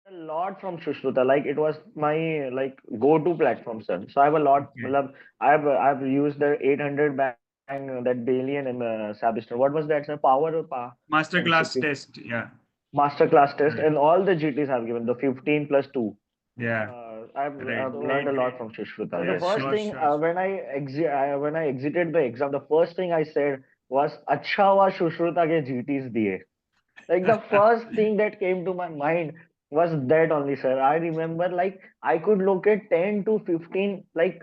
A lot from Sushruta. Like it was my like go-to platform, sir. So I have a lot. Okay. Matlab, I've used the 800 bang that daily and in the semester. What was that, sir? Masterclass MCQ test. Yeah. masterclass test Right. and all the GTs I've given the 15 plus 2. Yeah. I've Right. learned a Great. lot Great. from Sushruta. So the Yes. first Sure. thing Sure. when I exited the exam, the first thing I said was, "Acha hua Sushruta ke GTs diye." Like the first thing that came to my mind was that only, sir. I remember like I could look at 10 to 15, like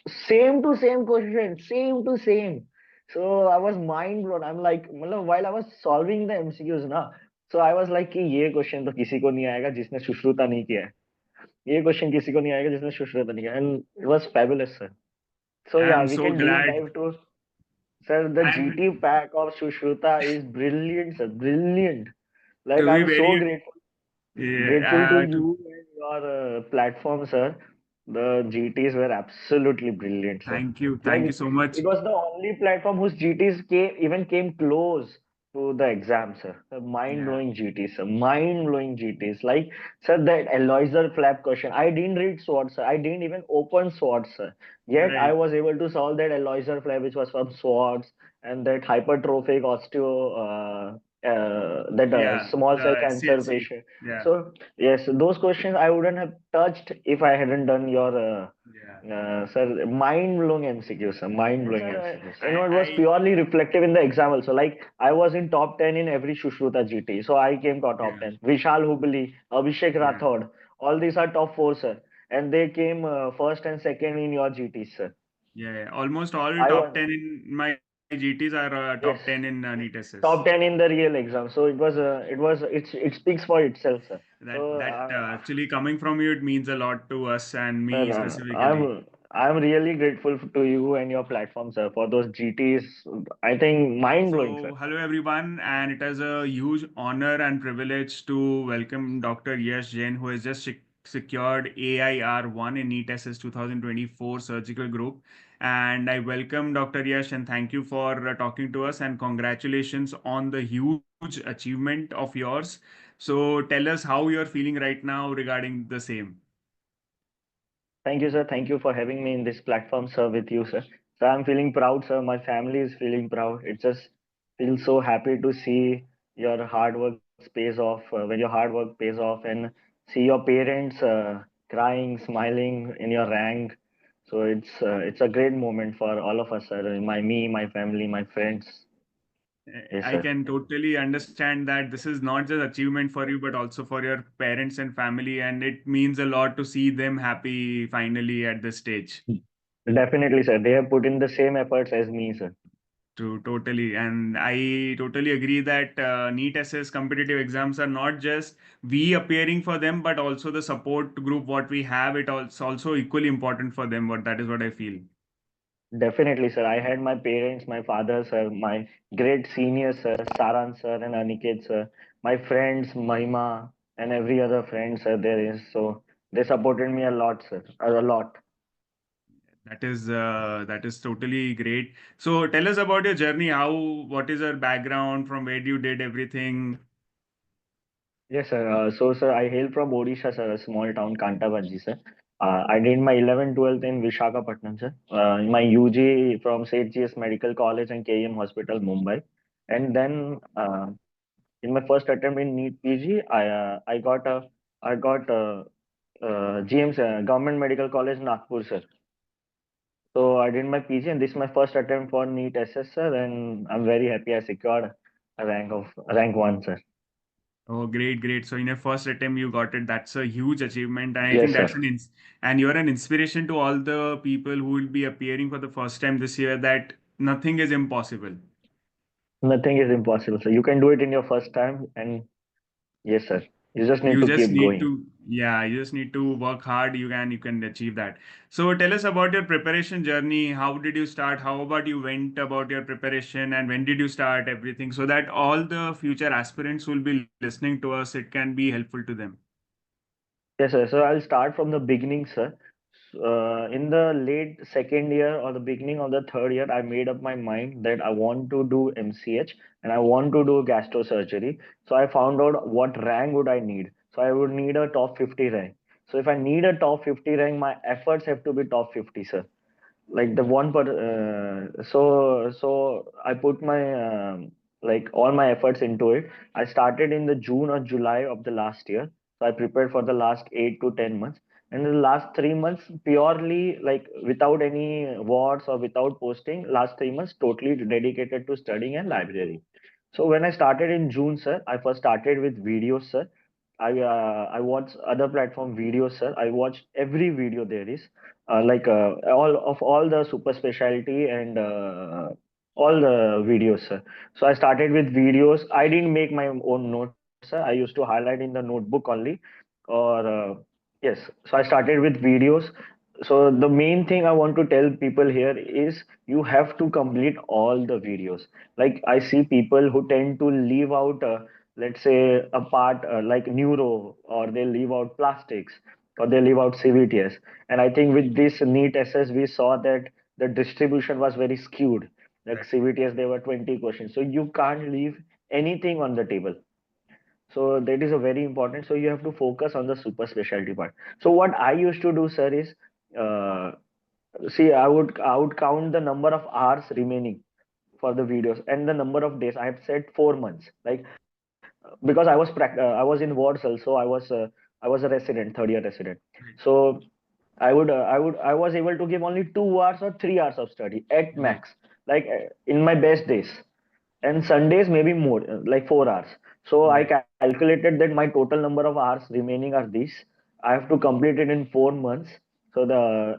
same to same question, same to same. So I was mind blown. I'm like, मतलब while I was solving the MCQs ना, so I was like कि ये question तो किसी को नहीं आएगा जिसने सुश्रुता नहीं किया है. ये question किसी को नहीं आएगा जिसने सुश्रुता नहीं किया. And it was fabulous, sir. So yeah, I'm we so can deep glad. dive to, sir. The And GT pack of Sushruta is brilliant, sir. Brilliant. Like to be I'm so very, grateful to yeah, you and your platform, sir. The GTs were absolutely brilliant, sir. thank you Like so much. it was the only platform whose GTs even came close to the exam, sir. Mind Yeah. blowing GTs, sir. Mind blowing GTs. Like, sir, that Eloiser flap question. I didn't read Swords, sir. I didn't even open Swords, sir. Yet I Right. was able to solve that Eloiser flap, which was from Swords, and that hypertrophic that Yeah. small cell The cancer SCLC. patient. Yeah. So yes, those questions I wouldn't have touched if I hadn't done your Yeah. sir, mind-blowing MCQs, sir, And mind-blowing sir, MCQs. And it was I purely reflective in the exam also. Like I was in top 10 in every Sushruta GT, so I came to top yeah. 10. Vishal Hubli, Abhishek Yeah. Rathod, all these are top 4, sir. And they came first and second in your GTs, sir. Yeah. Almost all I top was 10 in my GTs are top yes, 10 in NEET SS. top 10 in the real exam. So it speaks for itself, sir. So That actually coming from you, it means a lot to us and sir, me specifically. I'm really grateful to you and your platform, sir, for those GTs. I think mind blowing, sir. So, hello everyone, and it is a huge honor and privilege to welcome Dr. Yash Jain, who has just secured AIR1 in NEET SS 2024 surgical group. And I welcome Dr. Yash and thank you for talking to us and congratulations on the huge achievement of yours. So, tell us how you're feeling right now regarding the same. Thank you, sir. Thank you for having me in this platform, sir, with you, sir. So I'm feeling proud, sir. My family is feeling proud. It just feels so happy to see your hard work pays off, when your hard work pays off, and see your parents crying, smiling in your rank. So it's a great moment for all of us, sir. My family, my friends. Yes, I sir. can totally understand that this is not just achievement for you, but also for your parents and family, and it means a lot to see them happy finally at this stage. Definitely, sir. They have put in the same efforts as me, sir. To totally, and I totally agree that NEET SS competitive exams are not just we appearing for them, but also the support group what we have. Also equally important for them. What that is what I feel. Definitely, sir. I had my parents, my father, sir, my great seniors, sir, Saran, sir, and Aniket, sir, my friends, Mahima, and every other friend, sir, there is. So they supported me a lot, sir, a lot. That is totally great. So tell us about your journey. What is your background? From where you did everything? Yes, sir. So, sir, I hail from Odisha, sir, a small town, Kantabanji, sir. I did my 11th, 12th in Visakhapatnam, sir. My UG from St. GS Medical College and KEM Hospital, Mumbai. And then in my first attempt in NEET PG, I got GMC, Government Medical College, Nagpur, sir. So I did my PG, and this is my first attempt for NEET SS, sir, and I'm very happy I secured a rank one, sir. Oh, great, great. So in your first attempt, you got it. That's a huge achievement. And I think Yes, that's sir. and you're an inspiration to all the people who will be appearing for the first time this year that nothing is impossible. Nothing is impossible, sir. You can do it in your first time, and yes, sir. You just need You to just keep need going. to, yeah, you just need to work hard. You can achieve that. So tell us about your preparation journey. How did you start? How about you went about your preparation and when did you start everything so that all the future aspirants will be listening to us, it can be helpful to them. Yes, sir. So I'll start from the beginning, sir. In the late second year or the beginning of the third year, I made up my mind that I want to do MCH and I want to do gastro surgery. So I found out what rank would I need. So I would need a top 50 rank. So if I need a top 50 rank, my efforts have to be top 50, sir. Like the one per so I put my like all my efforts into it. I started in the June or July of the last year, so I prepared for the last 8 to 10 months, and the last 3 months purely like without any wards or without posting, last 3 months totally dedicated to studying and library. So when I started in June, sir, I first started with videos, sir. I watched other platform videos, sir. I watched every video there is, all the super specialty and all the videos, sir. So I started with videos. I didn't make my own notes, sir. I used to highlight in the notebook only, or yes. So I started with videos. So the main thing I want to tell people here is you have to complete all the videos. Like I see people who tend to leave out, let's say, a part like neuro, or they leave out plastics, or they leave out CVTS. And I think with this NEET SS, we saw that the distribution was very skewed. Like Right. CVTS, there were 20 questions. So you can't leave anything on the table. So that is a very important. So you have to focus on the super specialty part. So what I used to do, sir, is uh, see, I would count the number of hours remaining for the videos and the number of days. I have said 4 months. Like because I was in wards also. I was a resident, third year resident. Right. So I was able to give only 2 hours or 3 hours of study at Right. max, like in my best days, and Sundays maybe more, like 4 hours. So I Right. calculated that my total number of hours remaining are these. I have to complete it in 4 months. So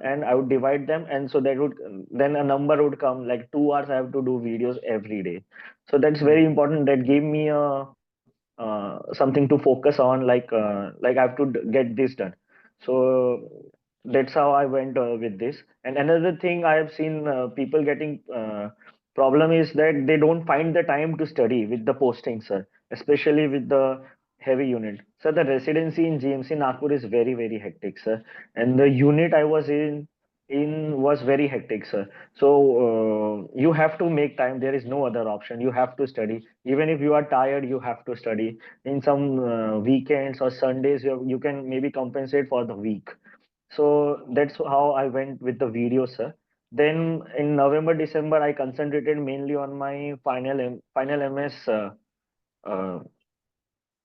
and I would divide them, and so that would then a number would come like 2 hours. I have to do videos every day. So that's Right. very important. That gave me a something to focus on, like I have to get this done. So that's how I went with this. And another thing I have seen people getting problem is that they don't find the time to study with the posting, sir, especially with the heavy unit. So the residency in GMC Nagpur is very, very hectic, sir, and the unit I was in was very hectic, sir. So you have to make time. There is no other option. You have to study. Even if you are tired, you have to study. In some weekends or Sundays, you can maybe compensate for the week. So that's how I went with the video, sir. Then in November, December, I concentrated mainly on my final MS uh,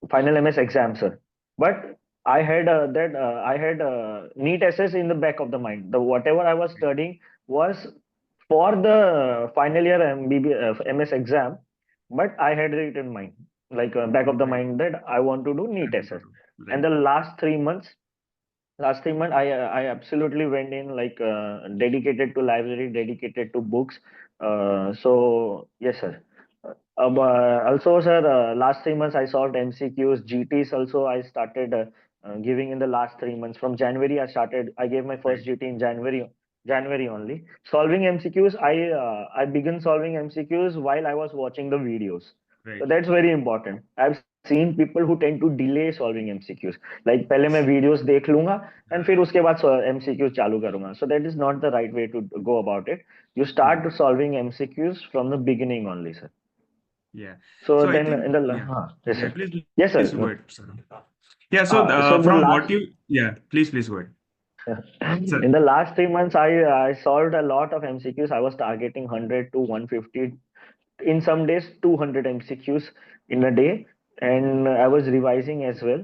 final MS exam, sir. But I had NEET SS in the back of the mind. The whatever I was studying was for the final year MS exam, but I had it in mind, like back of the Right. mind, that I want to do I NEET want to SS. do. And Right. the last 3 months, I absolutely went in, like dedicated to library, dedicated to books. So yes, sir. Also, sir, last 3 months I solved MCQs, GTs. Also, I started giving in the last 3 months. From January, I started. I gave my Right. first GT in January only. Solving MCQs, I began solving MCQs while I was watching the videos. So Right. that's very important. I've seen people who tend to delay solving MCQs. Like पहले मैं videos देख लूंगा and फिर उसके बाद MCQs चालू करूंगा. So that is not the right way to go about it. You start Right. solving MCQs from the beginning only, sir. Yeah. So So I then think, in the yeah. yes, Yeah. sir. Please Yes, go sir. ahead, sir. Yeah. So So the from what last you, yeah, please go ahead. So, in the last 3 months, I solved a lot of MCQs. I was targeting 100 to 150. In some days, 200 MCQs in a day, and I was revising as well.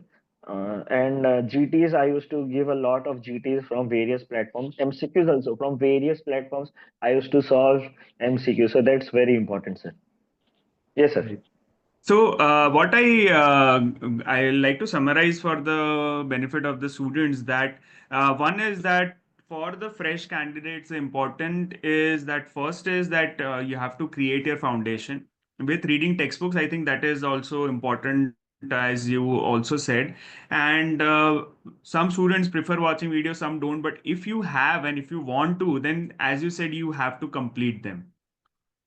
And GTs, I used to give a lot of GTs from various platforms. MCQs also from various platforms. I used to solve MCQs. So that's very important, sir. Yes, sir. right. So, what I like to summarize for the benefit of the students, that one is that for the fresh candidates, the important is that first is that you have to create your foundation with reading textbooks. I think that is also important, as you also said. And some students prefer watching videos, some don't. But if you have and if you want to, then as you said, you have to complete them.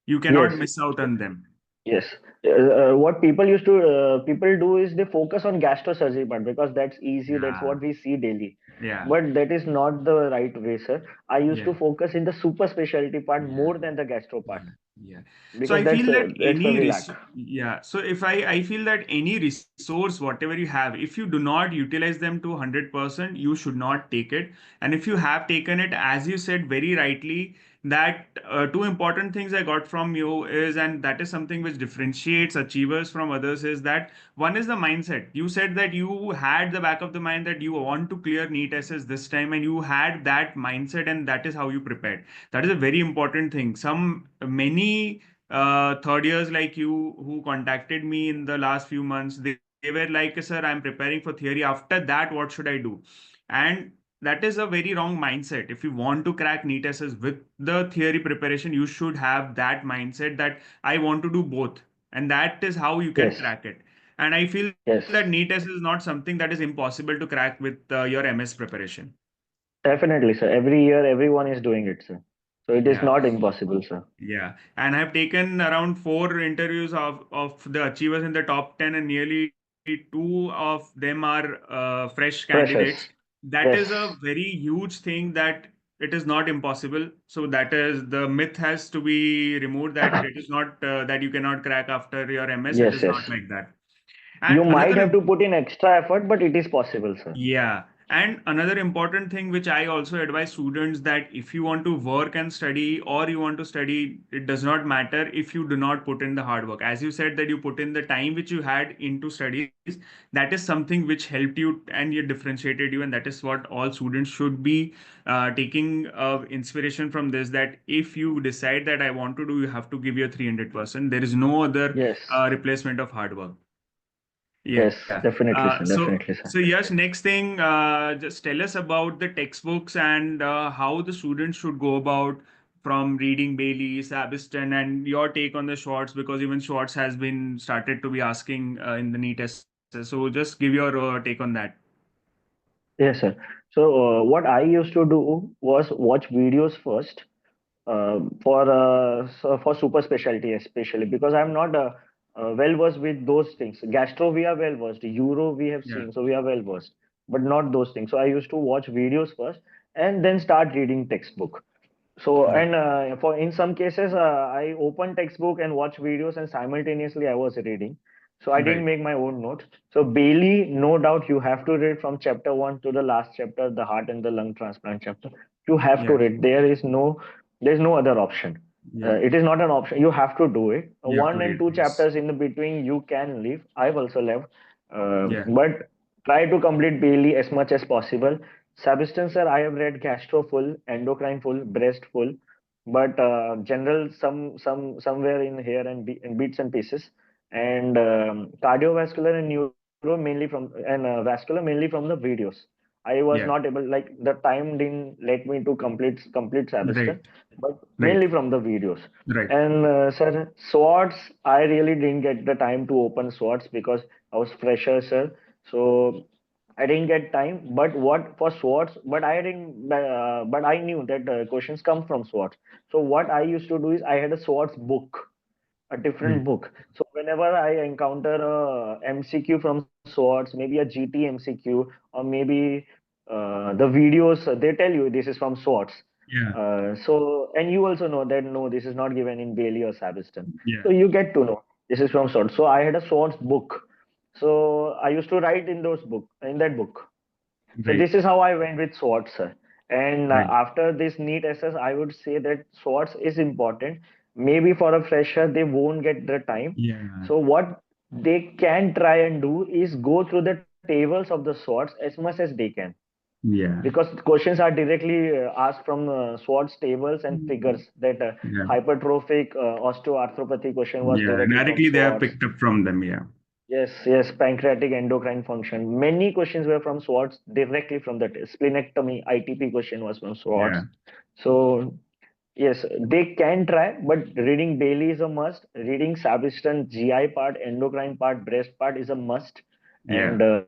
You cannot Yes. miss out on them. Yes. What people do is they focus on gastrosurgery part because that's easy. That's Yeah, what we see daily. yeah, But that is not the right way, sir. I used yeah. to focus in the super specialty part more Yeah, than the gastro part. yeah, Yeah. So because I feel that that's where any we lack. yeah. So if I feel that any resource, whatever you have, if you do not utilize them to 100%, you should not take it. And if you have taken it, as you said very rightly, that two important things I got from you is, and that is something which differentiates achievers from others, is that one is the mindset. You said that you had the back of the mind that you want to clear NEET essays this time, and you had that mindset, and that is how you prepared. That is a very important thing. Many third years like you who contacted me in the last few months, they were like, sir, I'm preparing for theory. After that, what should I do? And that is a very wrong mindset. If you want to crack NEET essays with the theory preparation, you should have that mindset that I want to do both. And that is how you can Yes, crack it. And I feel yes, that NEET test is not something that is impossible to crack with your MS preparation. definitely, sir. Every year, everyone is doing it, sir. So it is Yeah. not impossible, sir. Yeah, and I've taken around four interviews of the achievers in the top 10, and nearly two of them are fresh candidates. Freshers. That Yes, is a very huge thing that it is not impossible. So that is the myth has to be removed that it is not that you cannot crack after your MS. It yes, is not yes. like that. You And might another have to put in extra effort, but it is possible, sir. yeah, and another important thing which I also advise students that if you want to work and study or you want to study, it does not matter if you do not put in the hard work. As you said that you put in the time which you had into studies, that is something which helped you and you differentiated you, and that is what all students should be taking inspiration from this. That if you decide that I want to do, you have to give your 300%. There is no other Yes, replacement of hard work. yes, Yeah. definitely, sir. So, Definitely, sir. so yes, next thing, just tell us about the textbooks and how the students should go about from reading Bailey, Sabiston, and your take on the shorts, because even shorts has been started to be asking in the NEET test. So just give your take on that. Yes, sir. So what I used to do was watch videos first for super specialty, especially because I'm not well versed with those things. Gastro we are well versed, Euro we have Yeah. seen, so we are well versed, but not those things. So I used to watch videos first and then start reading textbook. So, Right. and for in some cases, I opened textbook and watch videos, and simultaneously I was reading. So I didn't Right. make my own notes. So Bailey, no doubt, you have to read from chapter one to the last chapter, the heart and the lung transplant chapter. You have to Yeah. read. There's no other option. Yeah. It is not an option. You have to do it. You have to One and read. two Yes. chapters in the between you can leave. I've also left, Yeah. but try to complete Bailey as much as possible. Substance, sir, I have read gastro full, endocrine full, breast full, but general somewhere in here and in bits and pieces, and cardiovascular and neuro mainly from and vascular mainly from the videos. I was Yeah. not able, like the time didn't let me to complete Sabiston, Right. but Right. mainly from the videos. Right. And sir, swords, I really didn't get the time to open swords because I was fresher, sir. So I didn't get time, but what for swords? But I didn't. But I knew that questions come from swords. So what I used to do is I had a swords book, a Right. different book. So whenever I encounter a MCQ from swords, maybe a GT MCQ, or maybe the videos, they tell you this is from swords. Yeah. So and you also know that no, this is not given in Bailey or Sabiston. So Yeah. you get to know this is from swords. So I had a swords book. So I used to write in that book. So Right. this is how I went with swords, sir. And Right. after this NEET SS, I would say that swords is important. Maybe for a fresher, they won't get the time. Yeah. So what they can try and do is go through the tables of the swords as much as they can, Yeah. because questions are directly asked from swords tables and figures. That Yeah. hypertrophic osteoarthropathy question was Yeah, directly from directly they have swords. picked up from them. Yeah, Yes, yes, pancreatic endocrine function. Many questions were from Swartz, directly from the splenectomy. ITP question was from yeah, Swartz. So yes, they can try, but reading daily is a must. Reading Sabiston GI part, endocrine part, breast part is a must. yeah,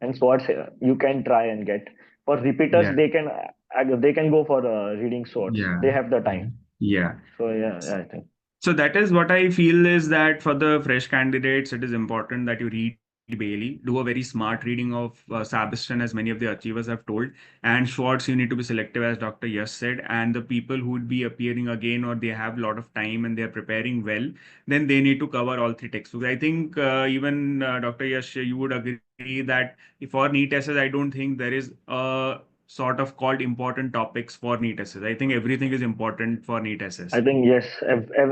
And Swartz, you can try and get. For repeaters, yeah, they can go for reading Swartz. yeah, They have the time. yeah. Yeah. So yeah, I think. So that is what I feel is that for the fresh candidates, it is important that you read Bailey. Do a very smart reading of Sabiston, as many of the achievers have told. And Schwartz, you need to be selective, as Dr. Yash said. And the people who would be appearing again, or they have a lot of time and they are preparing well, then they need to cover all three textbooks. I think even Dr. Yash, you would agree that for NEET essays, I don't think there is a sort of called important topics for NEET essays. I think everything is important for NEET I essays. think yes,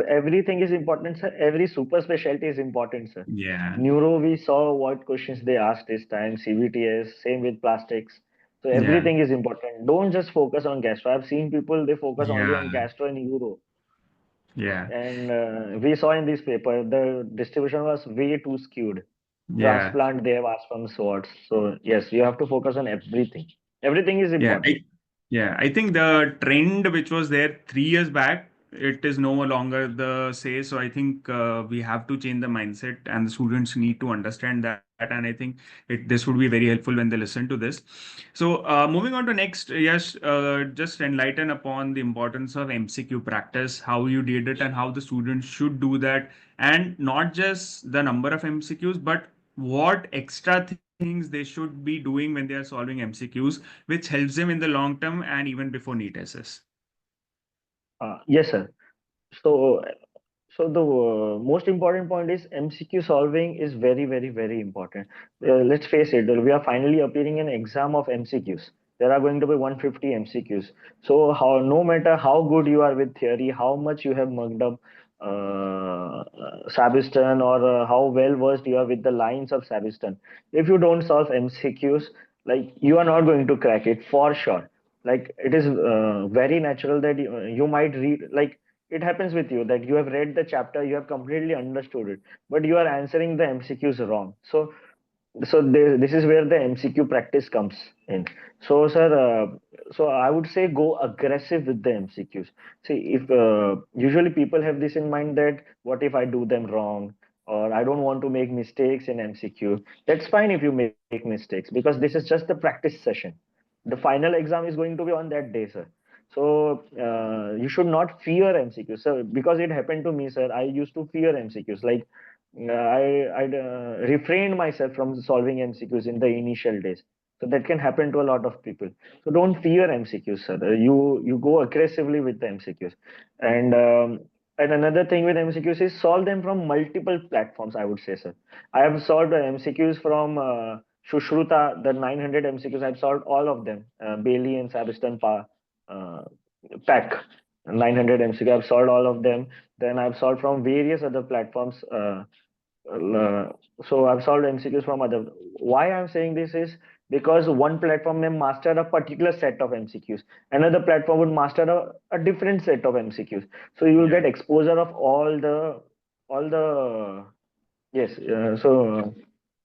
everything is important, sir. Every super specialty is important, sir. Yeah, Neuro, we saw what questions they asked this time. CVTS, same with plastics. So yeah, everything is important. Don't just focus on gastro. I've seen people they focus only on yeah, gastro and neuro. yeah, And we saw in this paper the distribution was way too skewed. yeah. Transplant they have asked from sorts. So yes, you have to focus on everything. Everything is Yeah, important. I think the trend which was there 3 years back, it is no longer the say. So I think we have to change the mindset, and the students need to understand that. And I think this would be very helpful when they listen to this. So moving on to next, yes, just enlighten upon the importance of MCQ practice, how you did it, and how the students should do that, and not just the number of MCQs, but what extra things they should be doing when they are solving MCQs, which helps them in the long term and even before NEET SS. Yes, sir. So So the most important point is MCQ solving is very, very, very important. Let's face it, we are finally appearing an exam of MCQs. There are going to be 150 MCQs. So how, no matter how good you are with theory, how much you have mugged up Sabiston, or how well versed you are with the lines of Sabiston, if you don't solve MCQs, like you are not going to crack it for sure. Like it is very natural that you might read like it happens with you that you have read the chapter, you have completely understood it, but you are answering the MCQs wrong. This is where the MCQ practice comes in. So, sir, so I would say go aggressive with the MCQs. See, if usually people have this in mind that what if I do them wrong, or I don't want to make mistakes in MCQ. That's fine if you make mistakes because this is just the practice session. The final exam is going to be on that day, sir. So you should not fear MCQs, sir, because it happened to me, sir. I used to fear MCQs. Like I refrained myself from solving MCQs in the initial days. So that can happen to a lot of people. So don't fear MCQs, sir. You go aggressively with the MCQs, and um, and another thing with MCQs is solve them from multiple platforms. I would say, sir. I have solved MCQs from Sushruta, the 900 MCQs. I've solved all of them. Bailey and Sabiston uh, pack 900 MCQ. I've solved all of them. Then I've solved from various other platforms. Uh, so I've solved MCQs from other. Why I'm saying this is because one platform may master a particular set of MCQs, another platform would master a different set of MCQs. So you will Yeah, get exposure of all the yes.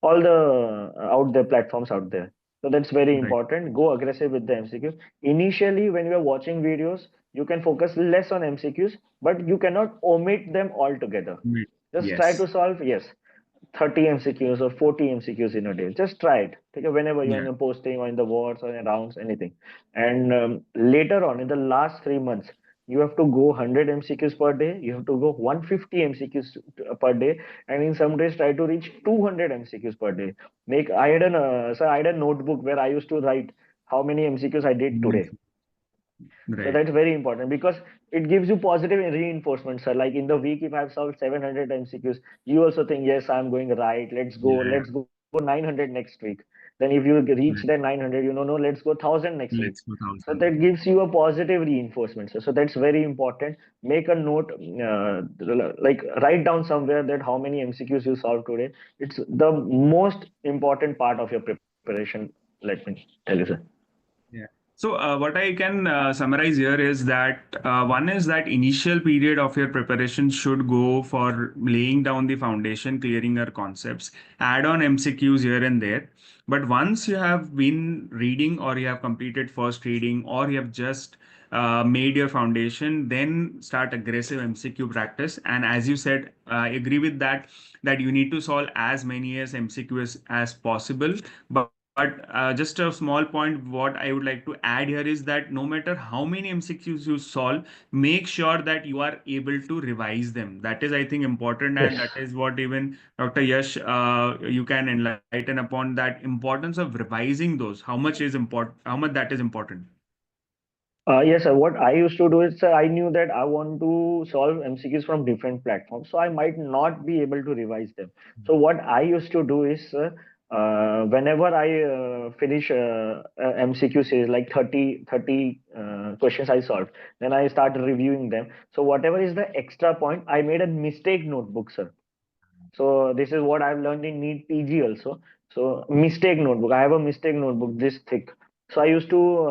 All the out there platforms out there. So that's very right. important. Go aggressive with the MCQ. Initially, when you are watching videos, you can focus less on MCQs, but you cannot omit them altogether. Mm, Just try yes. to solve, yes, 30 MCQs or 40 MCQs in a day. Just try it. Take it whenever you're in Yeah. the posting or in the wards or in rounds, anything. And later on, in the last 3 months, you have to go 100 MCQs per day. You have to go 150 MCQs per day, and in some days try to reach 200 MCQs per day. Make I had an sir, I had a notebook where I used to write how many MCQs I did Mm, today. So right. that's very important because it gives you positive reinforcement, sir. Like in the week, if I've solved 700 MCQs, you also think, yes, I'm going right. Yeah. Let's go 900 next week. Then if you reach that Right. 900, no, let's go 1000 next week. Let's go So thousand. that gives you a positive reinforcement, sir. So that's very important. Make a note, like write down somewhere that how many MCQs you solved today. It's the most important part of your preparation. Let me tell you, sir. Yeah. So, what I can summarize here is that one is that initial period of your preparation should go for laying down the foundation, clearing your concepts, add on MCQs here and there. But once you have been reading, or you have completed first reading, or you have just made your foundation, then start aggressive MCQ practice. And as you said, I agree with that, that you need to solve as many as MCQs as possible. But But just a small point, what I would like to add here is that no matter how many MCQs you solve, make sure that you are able to revise them. That is, I think, important, and that Yes. is what even Dr. Yash, you can enlighten upon that importance of revising those. How much is important? How much that is important? Yes, sir. What I used to do is, I knew that I want to solve MCQs from different platforms, so I might not be able to revise them. So what I used to do is, whenever I finish MCQ series, like 30 questions I solved, then I start reviewing them. So whatever is the extra point, I made a mistake notebook, sir. So this is what I've learned in NEET PG also. So mistake notebook. I have a mistake notebook this thick. So I used to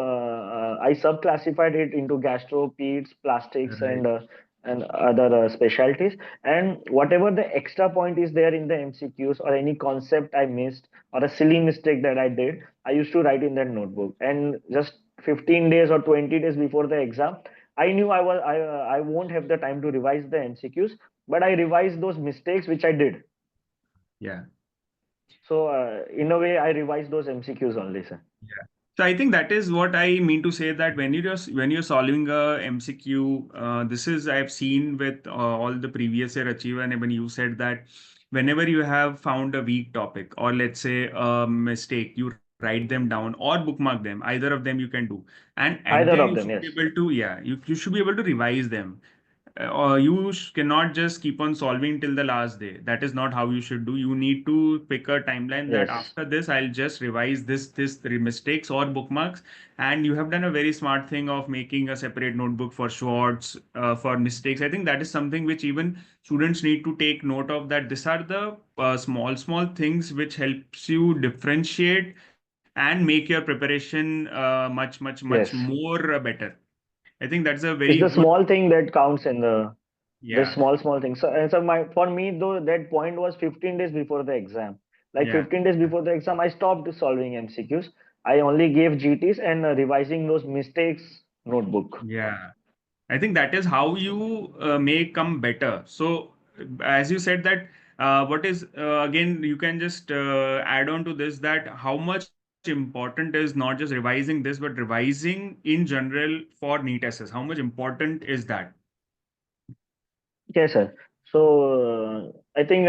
I subclassified it into gastro, peds, plastics, Right. and other specialties. And whatever the extra point is there in the MCQs or any concept I missed or a silly mistake that I did, I used to write in that notebook. And just 15 days or 20 days before the exam, I knew I won't have the time to revise the MCQs, but I revised those mistakes which I did. Yeah. So in a way, I revised those MCQs only, sir. Yeah. So I think that is what I mean to say, that when you're solving a MCQ, this is I've seen with all the previous year achiever, and when you said that whenever you have found a weak topic or let's say a mistake, you write them down or bookmark them. Either of them you can do, and at the Either end you of should them, be yes, able to, yeah, you should be able to revise them. Or you cannot just keep on solving till the last day. That is not how you should do. You need to pick a timeline that yes, after this I'll just revise this three mistakes or bookmarks. And you have done a very smart thing of making a separate notebook for shorts, for mistakes. I think that is something which even students need to take note of, that these are the small things which helps you differentiate and make your preparation much yes. more better. I think that's a very It's the good. small thing that counts in the Yeah. small things. So, and so my for me though that point was 15 days before the exam. Like Yeah. 15 days before the exam, I stopped solving MCQs. I only gave GTs and revising those mistakes notebook. Yeah. I think that is how you may come better. So, as you said that, what is again, you can just add on to this, that how much important is not just revising this, but revising in general for NEET assess. How much important is that? Yes, sir. So I think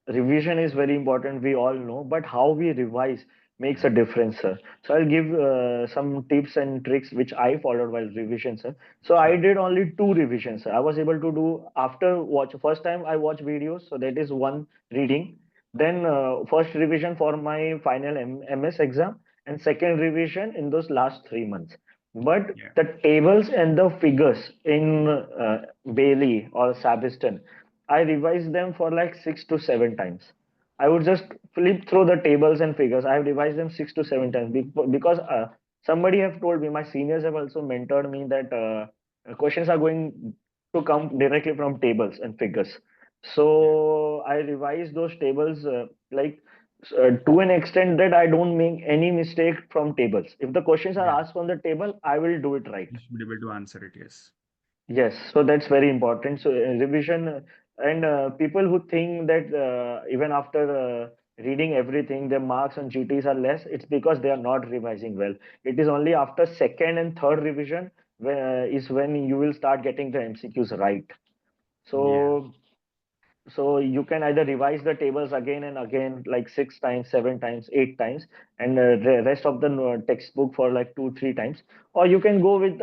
revision is very important. We all know, but how we revise makes a difference, sir. So I'll give some tips and tricks which I followed while revision, sir. So I Sure. did only two revisions, sir. I was able to do after watch. First time I watch videos, so that is one reading. Then first revision for my final MS exam, and second revision in those last 3 months. But Yeah. the tables and the figures in Bailey or Sabiston, I revised them for like 6 to 7 times. I would just flip through the tables and figures. I have revised them 6 to 7 times because somebody have told me, my seniors have also mentored me that questions are going to come directly from tables and figures. Yeah. So I revised those tables to an extent that I don't make any mistake from tables. If the questions are Yeah. asked on the table, I will do it right. You should be able to answer it. Yes. Yes, so that's very important. So revision and people who think that even after reading everything, their marks on GTs are less, it's because they are not revising well. It is only after second and third revision is when you will start getting the MCQs right. Yeah. So so you can either revise the tables again and again, like 6 times, 7 times, 8 times, and the rest of the textbook for like 2, 3 times. Or you can go with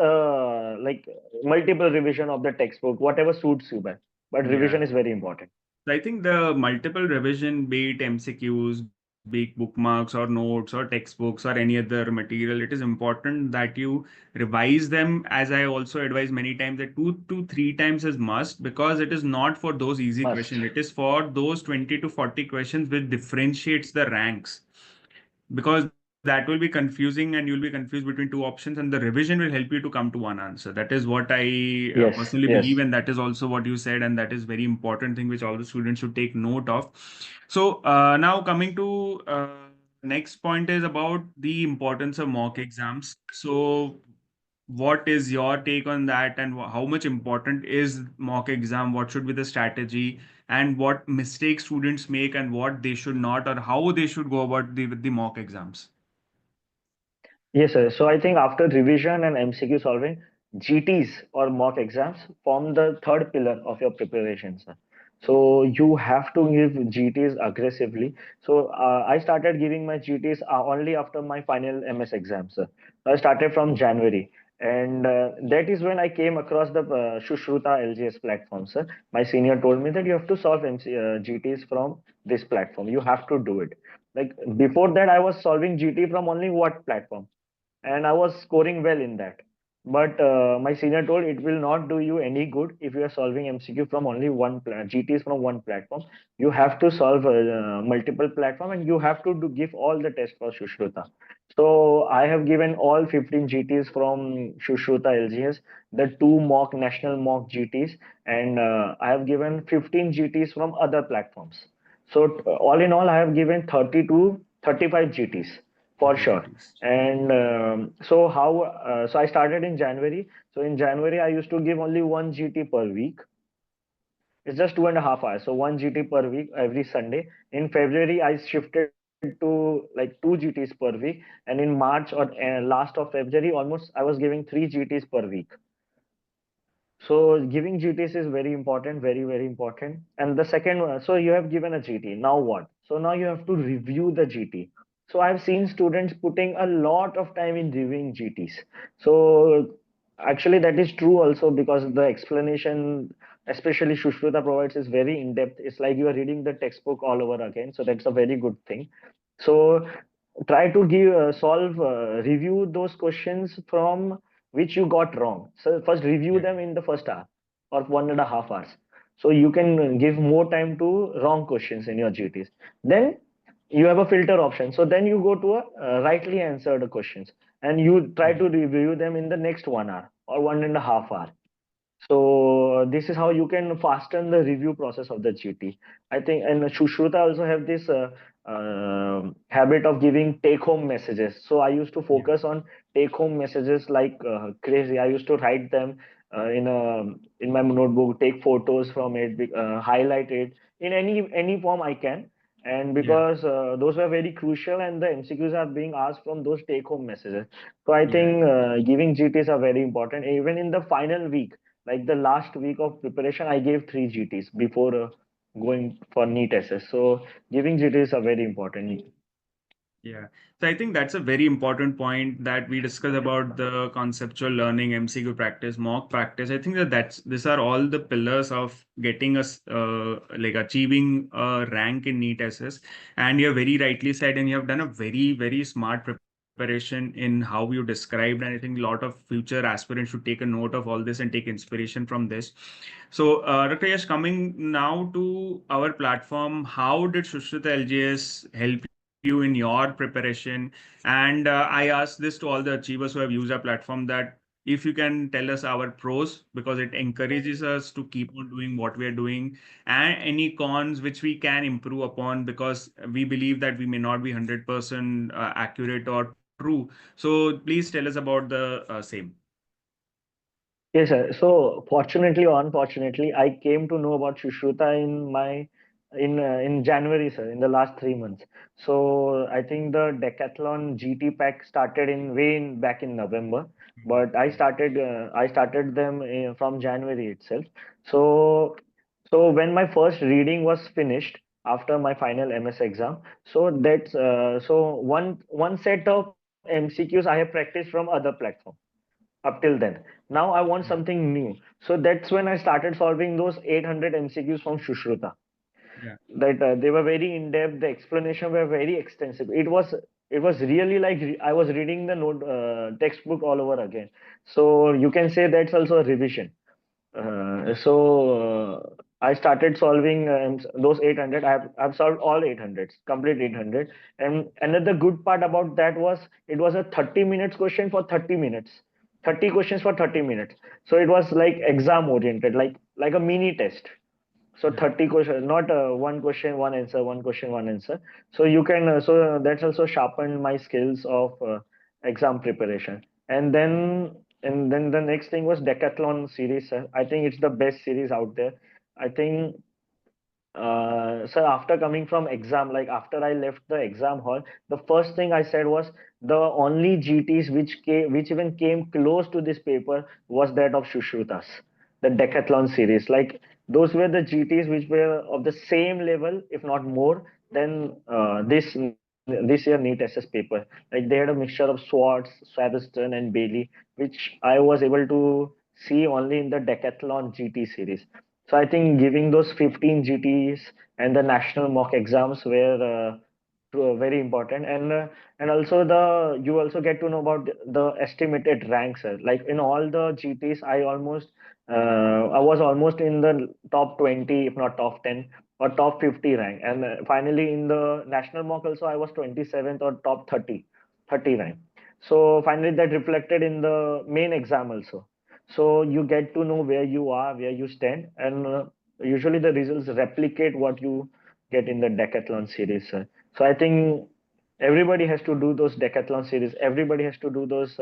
like multiple revision of the textbook, whatever suits you best. But Yeah. revision is very important. So I think the multiple revision, be it MCQs, be it bookmarks or notes or textbooks or any other material, it is important that you revise them. As I also advise many times, that 2 to 3 times is must, because it is not for those easy Must. questions. It is for those 20 to 40 questions which differentiates the ranks, because that will be confusing and you'll be confused between two options, and the revision will help you to come to one answer. That is what I Yes, personally believe, yes. and that is also what you said, and that is very important thing which all the students should take note of. So now coming to next point is about the importance of mock exams. So what is your take on that, and how much important is mock exam? What should be the strategy? and what mistakes students make and what they should not, or how they should go about the mock exams? Yes, sir. So I think after revision and MCQ solving, GTs or mock exams form the third pillar of your preparation, sir. So you have to give GTs aggressively. So I started giving my GTs only after my final MS exam, sir. I started from January. And that is when I came across the Sushruta LGS platform, sir. My senior told me that you have to solve GTs from this platform. You have to do it. Like before that, I was solving GT from only what platform? And I was scoring well in that. But my senior told it will not do you any good if you are solving MCQ from only GTs from one platform. You have to solve multiple platform and you have to give all the tests for Sushruta. So I have given all 15 GTs from Sushruta LGS, the two mock national mock GTs, and I have given 15 GTs from other platforms. So all in all, I have given 30 to 35 GTs for 35 sure. GTs. And so I started in January. So in January, I used to give only one GT per week. It's just 2.5 hours. So one GT per week every Sunday. In February, I shifted to like two GTs per week. And in March or last of February, almost I was giving three GTs per week. So giving GTs is very important, very, very important. And the second one, so you have given a GT. Now what? So now you have to review the GT. So I've seen students putting a lot of time in reviewing GTs. So actually that is true also because the explanation, especially Shushruta provides, is very in depth. It's like you are reading the textbook all over again. So that's a very good thing. So try to review those questions from which you got wrong. So first review Yeah. them in the first hour or 1.5 hours. So you can give more time to wrong questions in your GTs. Then you have a filter option. So then you go to a rightly answered questions and you try Yeah. to review them in the next 1 hour or 1.5 hour. So this is how you can fasten the review process of the GT. I think, and Shushruta also have this habit of giving take-home messages. So I used to Yeah. focus on take-home messages like crazy. I used to write them in my notebook, take photos from it, highlight it in any form I can. And Yeah. because those were very crucial, and the MCQs are being asked from those take-home messages. So I Yeah. think giving GTs are very important. Even in the final week, like the last week of preparation, I gave three GTs before going for NEET SS. So giving GTs are very important. Yeah. So I think that's a very important point that we discuss about the conceptual learning, MCQ practice, mock practice. I think that these are all the pillars of getting us like achieving a rank in NEET SS. And you have very rightly said, and you have done a very, very smart preparation in how you described. And I think a lot of future aspirants should take a note of all this and take inspiration from this. So, Dr. Yash, coming now to our platform, how did Sushruta LGS help you in your preparation? And I asked this to all the achievers who have used our platform that if you can tell us our pros, because it encourages us to keep on doing what we are doing, and any cons which we can improve upon, because we believe that we may not be 100% accurate or true. So, please tell us about the same. Yes, sir. So fortunately or unfortunately, I came to know about Shushruta in January, sir, in the last 3 months. So I think the Decathlon GT pack started back in November, but I started them from January itself. So when my first reading was finished after my final MS exam, so that's one set of MCQs I have practiced from other platform up till then. Now I want Yeah. something new. So that's when I started solving those 800 MCQs from Shushruta. Yeah. That they were very in depth. The explanation were very extensive. It was really like I was reading the note textbook all over again. So you can say that's also a revision. I started solving those 800. I've solved all 800s, complete 800. And another good part about that was it was a 30 minutes question for 30 minutes, 30 questions for 30 minutes. So it was like exam oriented, like a mini test. So Yeah. 30 questions, not one question, one answer, one question, one answer. So you can, that's also sharpened my skills of exam preparation. And then the next thing was Decathlon series. I think it's the best series out there. I think So after coming from exam, like after I left the exam hall, the first thing I said was the only GTs which even came close to this paper was that of Shushruta's, the decathlon series. Like those were the GTs which were of the same level, if not more, than this year NEET SS paper. Like they had a mixture of Swartz, Swaveston, and Bailey, which I was able to see only in the decathlon GT series. So I think giving those 15 GTs and the national mock exams were very important, and also the you also get to know about the estimated ranks. Like in all the GTs, I was almost in the top 20, if not top 10 or top 50 rank, and finally in the national mock also I was 27th or top 30 rank. So finally that reflected in the main exam also. So you get to know where you are, where you stand, and usually the results replicate what you get in the decathlon series. So I think everybody has to do those decathlon series. Everybody has to do those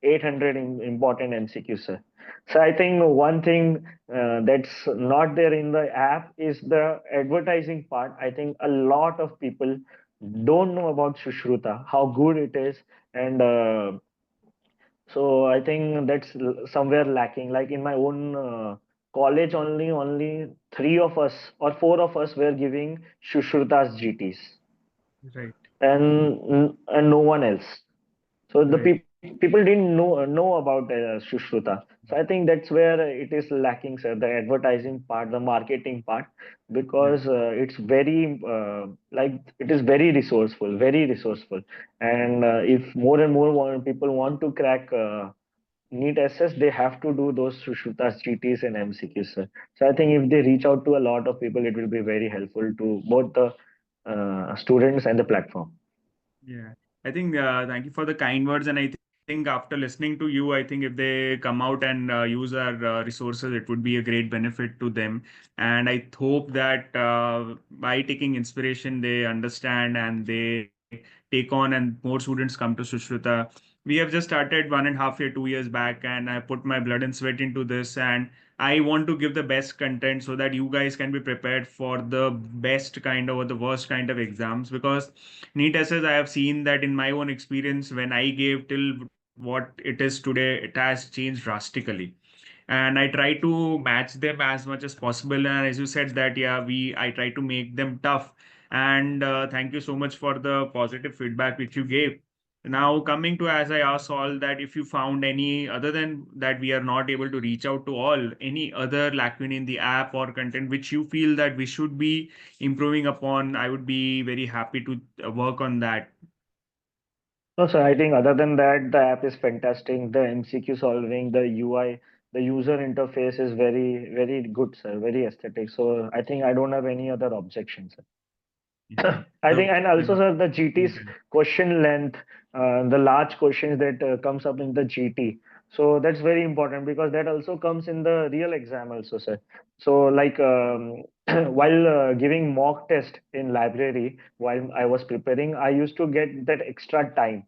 800 important MCQs. So I think one thing that's not there in the app is the advertising part. I think a lot of people don't know about Sushruta, how good it is, and so I think that's somewhere lacking. Like in my own college, only three of us or four of us were giving Shushruta's GTs, Right. and no one else. So the Right. people didn't know about Sushruta. So I think that's where it is lacking, sir. The advertising part, the marketing part, Yeah. because it's very like it is very resourceful. And if more and more people want to crack NEET SS, they have to do those Sushruta's GTs and MCQs, sir. So I think if they reach out to a lot of people, it will be very helpful to both the students and the platform. Yeah, I think thank you for the kind words, and I think after listening to you, I think if they come out and use our resources, it would be a great benefit to them. And I hope that by taking inspiration, they understand and they take on, and more students come to Sushruta. We have just started 1.5 year, 2 years back, and I put my blood and sweat into this, and I want to give the best content so that you guys can be prepared for the best kind of or the worst kind of exams because NEET essays, I have seen that in my own experience when I gave till what it is today, it has changed drastically. And I try to match them as much as possible. And as you said that, yeah, I try to make them tough. And thank you so much for the positive feedback which you gave. Now, coming to as I asked all that, if you found any other than that, we are not able to reach out to all, any other lacune in the app or content which you feel that we should be improving upon, I would be very happy to work on that. No, sir, I think other than that, the app is fantastic. The MCQ solving, the UI, the user interface is very good, sir. Very aesthetic. So I think I don't have any other objections. Yeah. I think, The, and also, the sir, the GT's question length, the large questions that comes up in the GT. So that's very important because that also comes in the real exam also, sir. So like while giving mock test in library, while I was preparing, I used to get that extra time.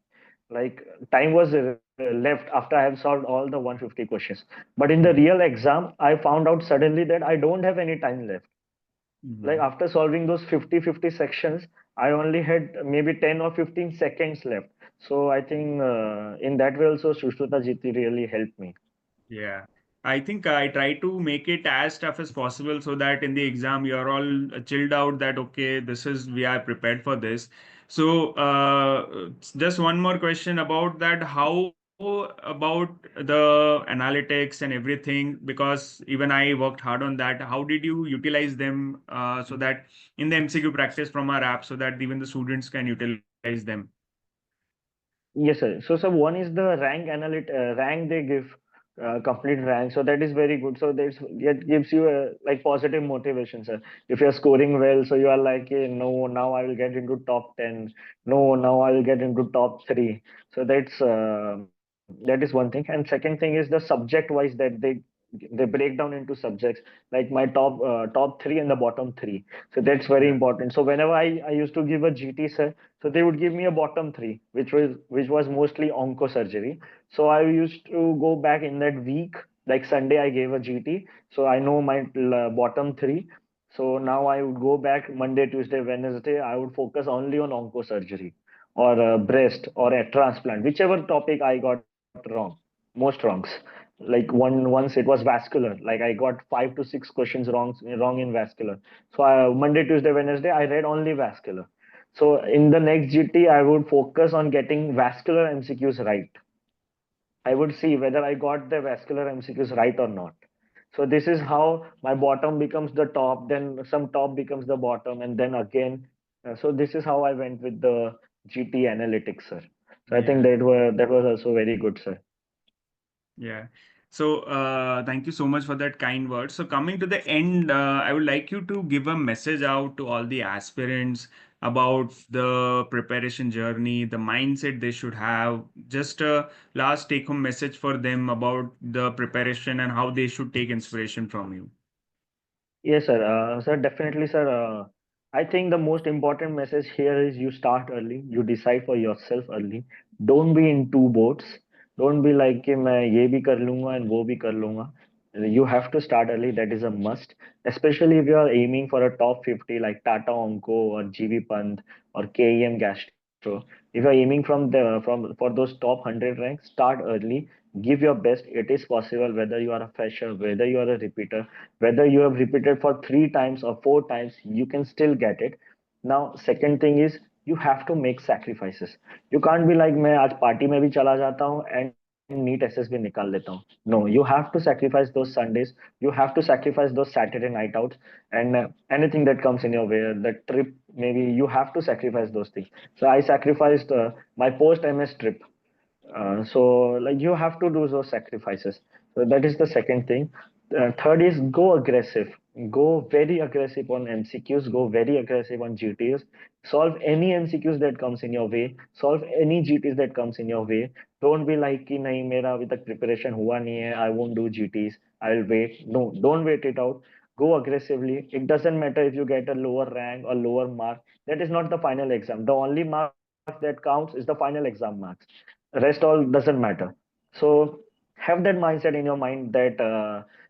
Like time was left after I have solved all the 150 questions. But in the real exam, I found out suddenly that I don't have any time left. Like Mhm. after solving those 50 sections, I only had maybe 10 or 15 seconds left. So I think in that way also Sushruta Jiti really helped me. Yeah, I think I try to make it as tough as possible so that in the exam you're all chilled out that okay, this is we are prepared for this. So just one more question about that. How about the analytics and everything? Because even I worked hard on that. How did you utilize them so that in the MCQ practice from our app so that even the students can utilize them? Yes, sir. So one is the rank they give, complete rank. So that is very good. So that gives you a like positive motivation, sir. If you're scoring well, so you are like, no, now I will get into top 10. No, now I will get into top three. So that is one thing. And second thing is the subject wise that they break down into subjects like my top three and the bottom three. So that's very Yeah. important. So whenever I used to give a GT, sir, so they would give me a bottom three, which was mostly oncosurgery. So I used to go back in that week, like Sunday, I gave a GT, so I know my bottom three. So now I would go back Monday, Tuesday, Wednesday. I would focus only on oncosurgery or breast or a transplant, whichever topic I got wrong, most wrongs. Like once it was vascular, like I got 5 to 6 questions wrong in vascular. So Monday, Tuesday, Wednesday, I read only vascular. So in the next GT, I would focus on getting vascular MCQs right. I would see whether I got the vascular MCQs right or not. So this is how my bottom becomes the top, then some top becomes the bottom, and then again. So this is how I went with the GT analytics, sir. So I think Yeah. that was also very good, sir. Yeah. So, thank you so much for that kind word. So, coming to the end, I would like you to give a message out to all the aspirants about the preparation journey, the mindset they should have. Just a last take-home message for them about the preparation and how they should take inspiration from you. Yes, sir. Sir, definitely, sir. I think the most important message here is you start early. You decide for yourself early. Don't be in two boats. Don't be like कि मैं ये भी कर लूंगा and वो भी कर लूंगा. You have to start early. That is a must. Especially if you are aiming for a top 50 like Tata Onco or GV Pant or KEM Gastro. If you're aiming from for those top 100 ranks, start early. Give your best. It is possible whether you are a fresher, whether you are a repeater, whether you have repeated for 3 times or 4 times, you can still get it. Now second thing is you have to make sacrifices. You can't be like मैं आज party में भी चला जाता हूँ and NEET SS भी निकाल लेता हूँ. No, you have to sacrifice those Sundays. You have to sacrifice those Saturday night outs and anything that comes in your way. The trip, maybe you have to sacrifice those things. So I sacrificed my post MS trip. So like you have to do those sacrifices. So that is the second thing. Third is go aggressive. Go very aggressive on MCQs. Go very aggressive on GTs. Solve any MCQs that comes in your way. Solve any GTs that comes in your way. Don't be like कि नहीं मेरा अभी तक preparation हुआ नहीं है. I won't do GTs. I'll wait. No, don't wait it out. Go aggressively. It doesn't matter if you get a lower rank or lower mark. That is not the final exam. The only marks that counts is the final exam marks. Rest all doesn't matter. So have that mindset in your mind that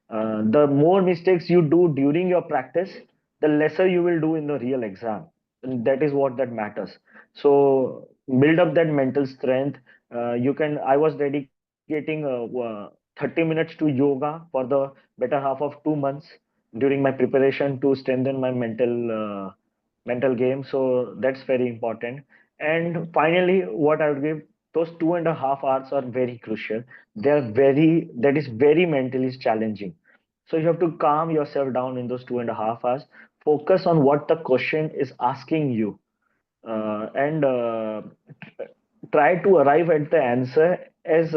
the more mistakes you do during your practice, the lesser you will do in the real exam. And that is what that matters. So build up that mental strength. You can I was dedicating 30 minutes to yoga for the better half of 2 months during my preparation to strengthen my mental game. So that's very important. And finally, what I would give, those 2.5 hours are very crucial. That is very mentally challenging. So you have to calm yourself down in those 2.5 hours. Focus on what the question is asking you, and try to arrive at the answer as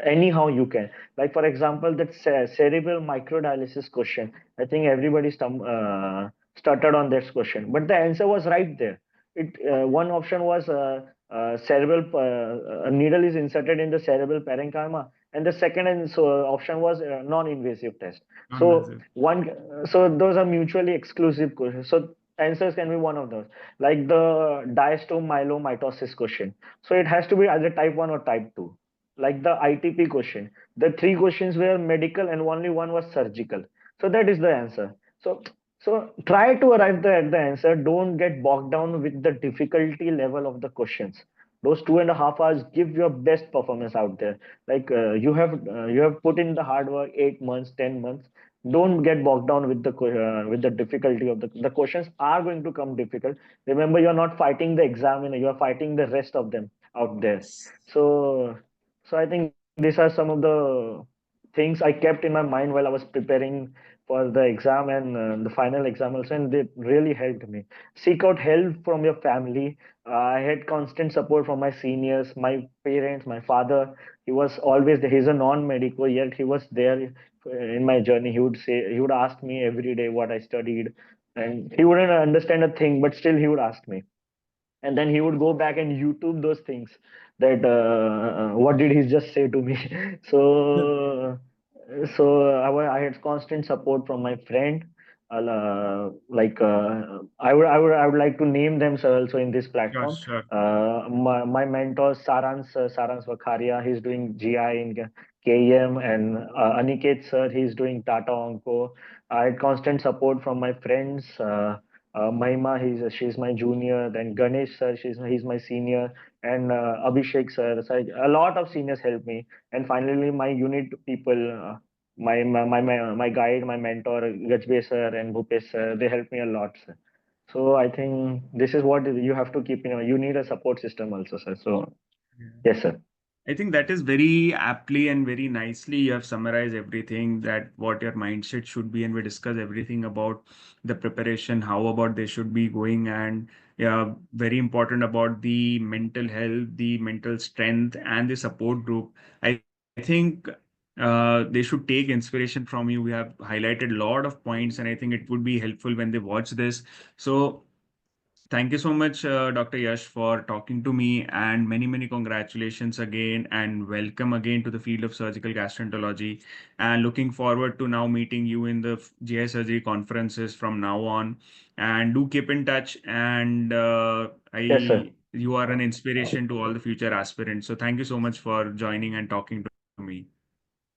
anyhow you can. Like for example, that cerebral microdialysis question. I think everybody stuttered on that question, but the answer was right there. It one option was cerebral a needle is inserted in the cerebral parenchyma, and the second option was non-invasive test. So Non-massive. those are mutually exclusive questions. So answers can be one of those, like the diastomyelomitosis question. So it has to be either type 1 or type 2. Like the ITP question, the three questions were medical and only one was surgical. So that is the answer. So try to arrive at the answer. Don't get bogged down with the difficulty level of the questions. Those 2.5 hours, give your best performance out there. Like you have put in the hard work, 8 months, 10 months. Don't get bogged down with the difficulty of the questions are going to come difficult. Remember, you're not fighting the examiner, you're fighting the rest of them out there. So so I think these are some of the things I kept in my mind while I was preparing for the exam and the final exam also, and they really helped me. Seek out help from your family. I had constant support from my seniors, my parents, my father. He was always there. He's a non-medical, yet he was there in my journey. He would ask me every day what I studied, and he wouldn't understand a thing, but still he would ask me. And then he would go back and YouTube those things that what did he just say to me. so I had constant support from my friend. I would like to name them sir, also in this Sure, platform. sure. My mentor Sarans Vakharia, he's doing GI in KEM, and Aniket sir, he's doing Tata Onco. I had constant support from my friends. Mahima, she's my junior. Then Ganesh sir, he's my senior, and Abhishek sir. So a lot of seniors helped me, and finally my unit people, my guide, my mentor, Gajbe sir and Bhupesh sir, they helped me a lot, sir. So I think this is what you have to keep. You need a support system also, sir. So yes, sir. I think that is very aptly and very nicely you have summarized everything that what your mindset should be, and we discuss everything about the preparation, how about they should be going, and yeah, very important about the mental health, the mental strength, and the support group. I think they should take inspiration from you. We have highlighted a lot of points, and I think it would be helpful when they watch this. So thank you so much, Dr. Yash, for talking to me, and many, many congratulations again, and welcome again to the field of surgical gastroenterology. And looking forward to now meeting you in the GI surgery conferences from now on. And do keep in touch. And Yes, sir. you are an inspiration to all the future aspirants. So thank you so much for joining and talking to me.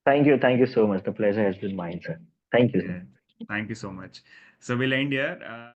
Thank you. Thank you so much. The pleasure has been mine, sir. Thank you, Yeah, sir. thank you so much. So we'll end here.